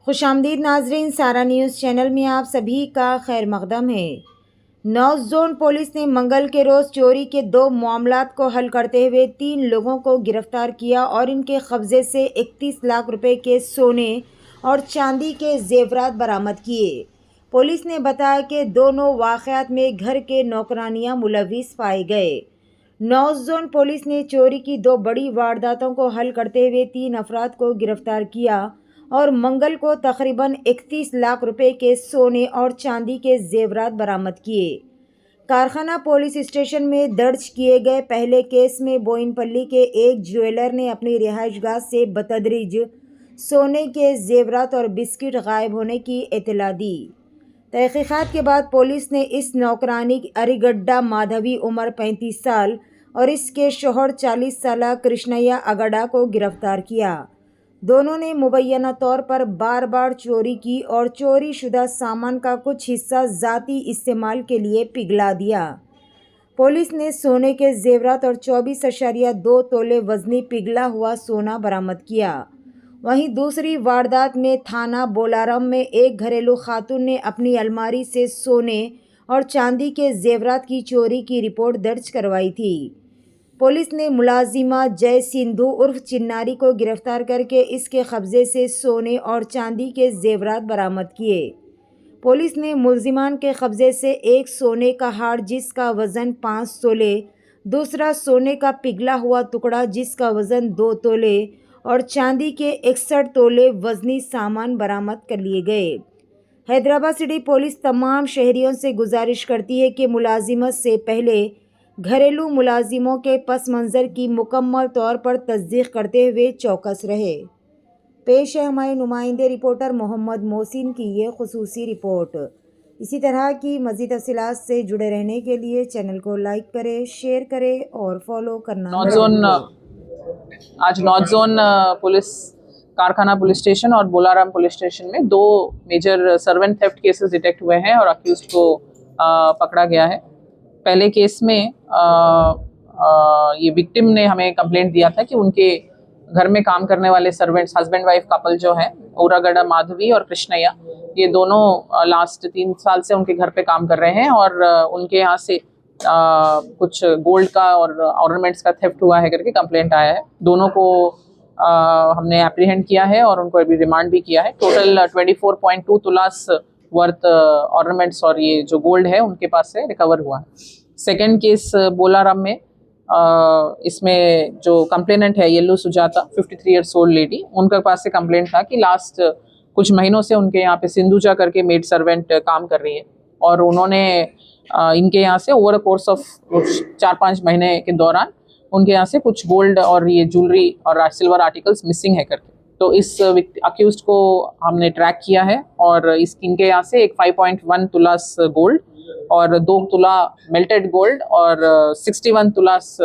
खुशामदीद नाजरीन, सारा news channel में आप सभी का खैर मकदम है। नॉर्थ जोन पुलिस ने मंगल के रोज़ चोरी के 2 मामलात को हल करते हुए 3 लोगों को गिरफ्तार किया और इनके कब्जे से 31 लाख रुपए के सोने और चांदी के जेवरात बरामद किए। पुलिस ने बताया कि दोनों वाक़यात में घर के नौकरानियां मुलविस पाए गए। नॉर्थ जोन पुलिस ने चोरी की 2 बड़ी वारदातों को हल करते हुए 3 अफराद को गिरफ्तार किया और मंगल को तकरीबन 31 लाख रुपए के सोने और चांदी के जेवरात बरामद किए। कारखाना पुलिस स्टेशन में दर्ज किए गए पहले केस में बोयनपल्ली के एक ज्वेलर ने अपनी रिहाइशगाह से बतदरीज सोने के जेवरात और बिस्किट गायब होने की इत्तला दी। तहकीकात के बाद पुलिस ने इस नौकरानी अरिगड्डा माधवी उम्र 35 साल और इसके शोहर 40 साल कृष्णैया अगड़ा को गिरफ्तार किया। दोनों ने मुबैना तौर पर बार बार चोरी की और चोरी शुदा सामान का कुछ हिस्सा ज़ाती इस्तेमाल के लिए पिघला दिया। पुलिस ने सोने के जेवरात और 24.2 तोले वजनी पिघला हुआ सोना बरामद किया। वहीं दूसरी वारदात में थाना बोलारम में एक घरेलू खातून ने अपनी अलमारी से सोने और चांदी के जेवरात की चोरी की रिपोर्ट दर्ज करवाई थी। पुलिस ने मुलाजिमा जय सिंधु उर्फ चिन्नारी को गिरफ्तार करके इसके कब्जे से सोने और चांदी के जेवरात बरामद किए। पुलिस ने मुलजिमान के कब्जे से एक सोने का हार जिसका वज़न 5 तोले, दूसरा सोने का पिघला हुआ टुकड़ा जिसका वज़न 2 तोले और चांदी के 61 तोले वज़नी सामान बरामद कर लिए गए। हैदराबाद सिटी पुलिस तमाम शहरियों से गुजारिश करती है कि मुलाजिमत से पहले घरेलू मुलाजिमों के पस मंज़र की मुकम्मल तौर पर तस्दीक करते हुए चौकस रहे। पेश है हमारे नुमाइंदे रिपोर्टर मोहम्मद मोहसिन की ये खुसूसी रिपोर्ट। इसी तरह की मज़ीद तफसीलात से जुड़े रहने के लिए चैनल को लाइक करें, शेयर करें और फॉलो करना आज north zone police Karkhana police station और बोलाराम पुलिस स्टेशन में 2 major servant theft cases detect हुए हैं और अक्यूज्ड को पकड़ा गया है। पहले केस में ये विक्टिम ने हमें कंप्लेंट दिया था कि उनके घर में काम करने वाले सर्वेंट्स हस्बैंड वाइफ कपल जो है ओरागड़ा माधवी और कृष्णैया, ये दोनों लास्ट 3 साल से उनके घर पे काम कर रहे हैं और उनके यहाँ से कुछ गोल्ड का और ऑर्नामेंट्स का थेफ्ट हुआ है करके कंप्लेंट आया है। दोनों को हमने एप्रीहेंड किया है और उनको अभी रिमांड भी किया है। टोटल 24.2 तुलास वर्थ ऑर्नामेंट्स और ये जो गोल्ड है उनके पास से रिकवर हुआ है। सेकेंड केस बोलाराम में इसमें जो कंप्लेनेंट है येल्लू सुजाता 53 ईयर्स ओल्ड लेडी, उनके पास से कंप्लेंट था कि लास्ट कुछ महीनों से उनके यहाँ पे सिंधुजा करके मेड सर्वेंट काम कर रही है और उन्होंने इनके यहाँ से ओवर अ कोर्स ऑफ 4-5 महीने के दौरान उनके यहाँ से कुछ गोल्ड और ये ज्वेलरी और सिल्वर आर्टिकल्स मिसिंग है करके, तो इस अक्यूज्ड को हमने ट्रैक किया है और इनके यहाँ से एक 5.1 तुलास गोल्ड और 2 तुला मेल्टेड गोल्ड और 61 तुलास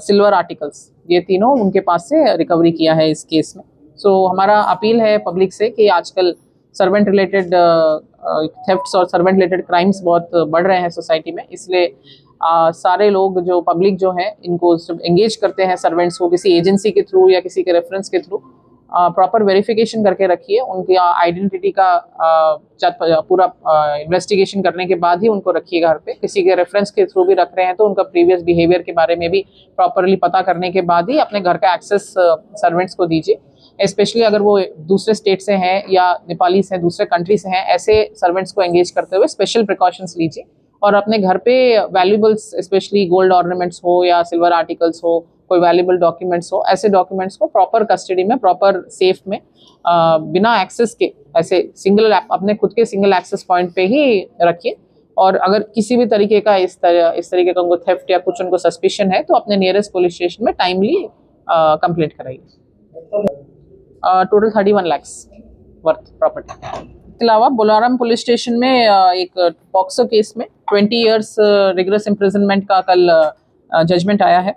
सिल्वर आर्टिकल्स, ये तीनों उनके पास से रिकवरी किया है इस केस में। सो हमारा अपील है पब्लिक से कि आजकल सर्वेंट रिलेटेड थेफ्ट्स और सर्वेंट रिलेटेड क्राइम्स बहुत बढ़ रहे हैं सोसाइटी में, इसलिए सारे लोग जो पब्लिक जो है इनको एंगेज करते हैं सर्वेंट्स को किसी एजेंसी के थ्रू या किसी के रेफरेंस के थ्रू, प्रॉपर वेरिफिकेशन करके रखिए। उनकी आइडेंटिटी का पूरा इन्वेस्टिगेशन करने के बाद ही उनको रखिए घर पे। किसी के रेफरेंस के थ्रू भी रख रहे हैं तो उनका प्रीवियस बिहेवियर के बारे में भी प्रॉपरली पता करने के बाद ही अपने घर का एक्सेस सर्वेंट्स को दीजिए। स्पेशली अगर वो दूसरे स्टेट से हैं या नेपाली से हैं, दूसरे कंट्री से हैं, ऐसे सर्वेंट्स को एंगेज करते हुए स्पेशल प्रिकॉशंस लीजिए और अपने घर पे वैल्यूबल्स स्पेशली गोल्ड ऑर्नामेंट्स हो या सिल्वर आर्टिकल्स हो, कोई वैल्यूबल डॉक्यूमेंट्स हो, ऐसे डॉक्यूमेंट्स को प्रॉपर कस्टडी में, प्रॉपर सेफ में बिना एक्सेस के ऐसे सिंगल अपने खुद के सिंगल एक्सेस पॉइंट पे ही रखिए। और अगर किसी भी तरीके का इस तरीके का उनको थेफ्ट या कुछ उनको सस्पिशन है तो अपने नियरेस्ट पुलिस स्टेशन में टाइमली कंप्लेंट कराइए। Total 31 lakh worth property. इसके अलावा बोलाराम पुलिस स्टेशन में एक पॉक्सो केस में 20 इयर्स रिगरस इम्प्रिजनमेंट का कल जजमेंट आया है।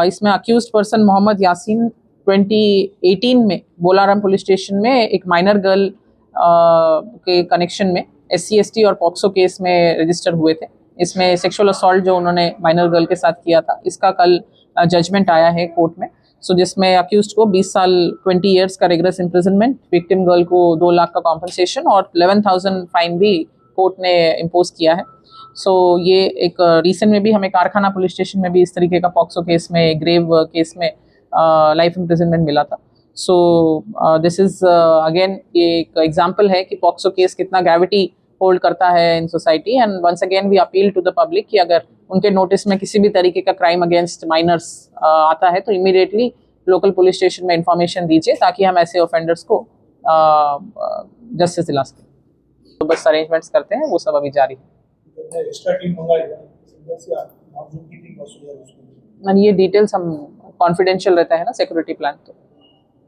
इसमें अक्यूज्ड पर्सन मोहम्मद यासीन 2018 में बोलाराम पुलिस स्टेशन में एक माइनर गर्ल के कनेक्शन में SC/ST और पॉक्सो केस में रजिस्टर हुए थे। इसमें सेक्सुअल असॉल्ट जो उन्होंने माइनर गर्ल के साथ किया था, इसका कल जजमेंट आया है कोर्ट में। सो जिसमें अक्यूज्ड को 20 साल 20 इयर्स का रिगरस इम्प्रिजनमेंट, विक्टिम गर्ल को 2 लाख का कॉम्पनसेशन और 11,000 फाइन भी कोर्ट ने इम्पोज किया है। सो ये एक रिसेंट में भी हमें कारखाना पुलिस स्टेशन में भी इस तरीके का पॉक्सो केस में, ग्रेव केस में लाइफ इम्प्रिजनमेंट मिला था। सो दिस इज अगेन ये एक एग्जाम्पल है कि पॉक्सो केस कितना ग्रेविटी होल्ड करता है in society. And once again we appeal to the public कि अगर उनके नोटिस में किसी भी तरीके का क्राइम अगेंस्ट माइनर्स आता है तो इमीडिएटली लोकल पुलिस स्टेशन में इंफॉर्मेशन दीजिए ताकि हम ऐसे ऑफेंडर्स को जस्टिस दिला सकें। तो बस अरेंजमेंट्स करते हैं, वो सब अभी जारी है। एक्स्ट्रा टीम मंगाई और ये डिटेल्स हम कॉन्फिडेंशियल रहता है ना सिक्योरिटी प्लान, तो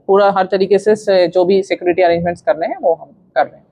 पूरा हर तरीके से जो भी सिक्योरिटी अरेंजमेंट्स करने हैं वो हम कर रहे हैं।